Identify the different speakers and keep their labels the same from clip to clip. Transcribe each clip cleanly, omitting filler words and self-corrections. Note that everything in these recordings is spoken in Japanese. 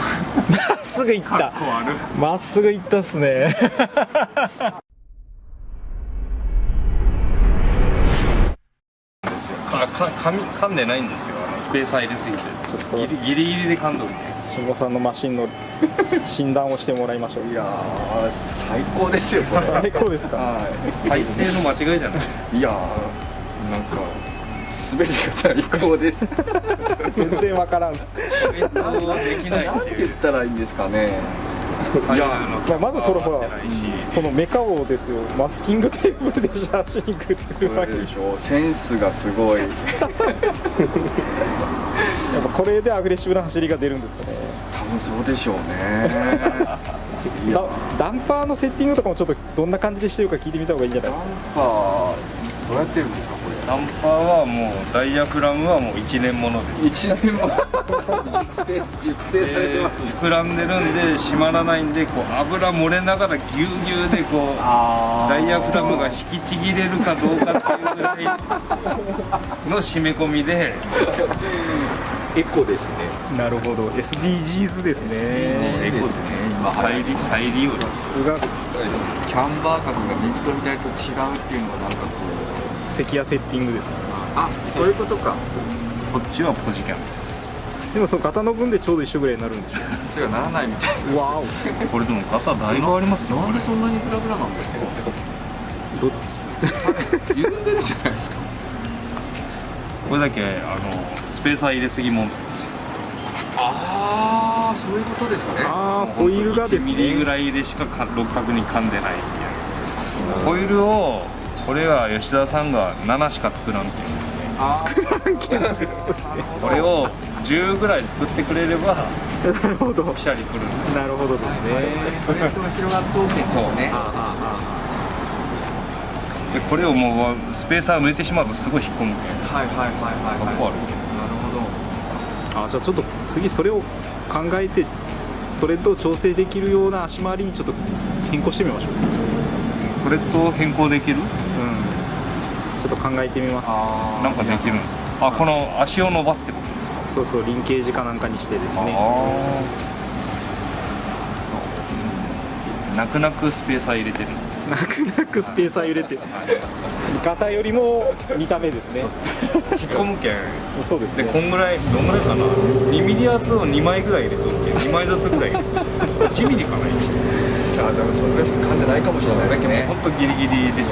Speaker 1: まっすぐ行った。まっすぐ行ったっすね。
Speaker 2: 噛んでないんですよ。スペーサー入れすぎて。
Speaker 1: ちょっと
Speaker 2: ギリギリで噛んどるね。
Speaker 1: 下さんのマシンの診断をしてもらいましょう。
Speaker 3: いやー最高ですよこれ。
Speaker 1: 最高ですか。
Speaker 3: は
Speaker 2: 最低の間違いじゃないですか。
Speaker 3: い。いやーなんか全てが最高です。
Speaker 1: 全然わからん。
Speaker 2: できない
Speaker 3: なん
Speaker 2: っていう。
Speaker 3: て言ったらいいんですかね。
Speaker 2: いや
Speaker 1: まずこれほら
Speaker 2: ないし、
Speaker 1: このメカをですよ、マスキングテープで写真くるわけでし
Speaker 3: これでしょ。センスがすごい。
Speaker 1: ょ。やっぱこれでアグレッシブな走りが出るんですかね。
Speaker 3: 多分そうでしょうね。いや
Speaker 1: ダンパーのセッティングとかもちょっとどんな感じでしてるか聞いてみた方がいいんじゃないですか。
Speaker 3: ダンパーどうやってるんですかこれ。
Speaker 2: ダンパーはもうダイヤフラムはもう1年ものです。
Speaker 3: 一年も熟成されてますね。
Speaker 2: 膨らんでるんで締まらないんで、こう油漏れながらぎゅうぎゅうでこうダイヤフラムが引きちぎれるかどうかっていうぐらいの締め込みで。
Speaker 3: エコですね。
Speaker 1: なるほど、 SDGs ですね。
Speaker 2: エコですね。再利用で
Speaker 1: さ
Speaker 2: す。
Speaker 1: すが
Speaker 3: キャンバー角が右と左と違うっていうのはなんかこう
Speaker 1: 関谷セッティングですか。
Speaker 3: あそういうことか。
Speaker 2: こっちはポジキャンです。
Speaker 1: でもその型の分でちょうど一緒ぐらいになるんでしょ
Speaker 3: それがならないみたいな。
Speaker 1: う。わ
Speaker 2: これでも型だいぶありますよ。
Speaker 3: なんでそんなにフラフラなんですか。
Speaker 1: お、
Speaker 3: 緩んでるじゃないですか。
Speaker 2: これだけスペーサー入れすぎ問題です。
Speaker 3: ああそういうことですね。
Speaker 1: ああホイールがです
Speaker 2: 1ミリぐ
Speaker 1: ね。
Speaker 2: らいでしか六角に噛んでないっていう。ホイールをこれは吉田さんが7しか作らんっていうんですね。これを10ぐらい作ってくれれば
Speaker 1: なるほど、
Speaker 2: ピシャリくるんです。
Speaker 1: なるほどですね。
Speaker 3: トレンドが広がっておけんですね。
Speaker 2: でこれをもうスペーサー埋めてしまうとすごい引っ込むけん。
Speaker 3: はいはいはいはい
Speaker 2: かっこ悪い。
Speaker 3: なるほど。
Speaker 1: あ、じゃあちょっと次それを考えてトレッドを調整できるような足回りにちょっと変更してみましょう。
Speaker 2: これと変更できる？
Speaker 1: うん、ちょっと考えてみます。
Speaker 2: なんかできるんですか？あ、この足を伸ばすってことですか？
Speaker 1: そうそう、リンケージかなんかにしてですね。
Speaker 2: そう。泣く泣くスペーサー入れてるんですよ。
Speaker 1: 泣く泣くスペーサー揺れて、型よりも見た目ですね。
Speaker 2: 引っ込むけん。
Speaker 1: そうですね。
Speaker 2: でこんぐらいどんぐらいかな。2ミリ厚を2枚ぐらい入れとるけん、2枚ずつぐらい入れとる。1ミリかな。
Speaker 3: あでもそれぐらいしか噛んでないかもしれないですね。
Speaker 2: 本当ギリギリでしょ。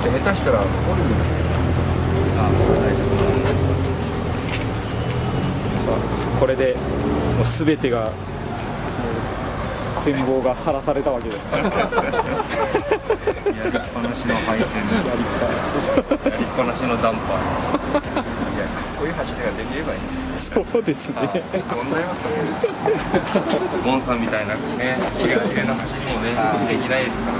Speaker 3: 下手したらホルムあ大丈夫。
Speaker 1: これでもう全てが全貌がさらされたわけですから。
Speaker 2: やりっぱなしの配線、やりっぱなしのダンパー。
Speaker 3: いやかっこいい走りができればいい。
Speaker 1: そうですね。
Speaker 3: 問題はそこです。
Speaker 2: ゴンさんみたいなね、キレキレな走りもね、できないですから。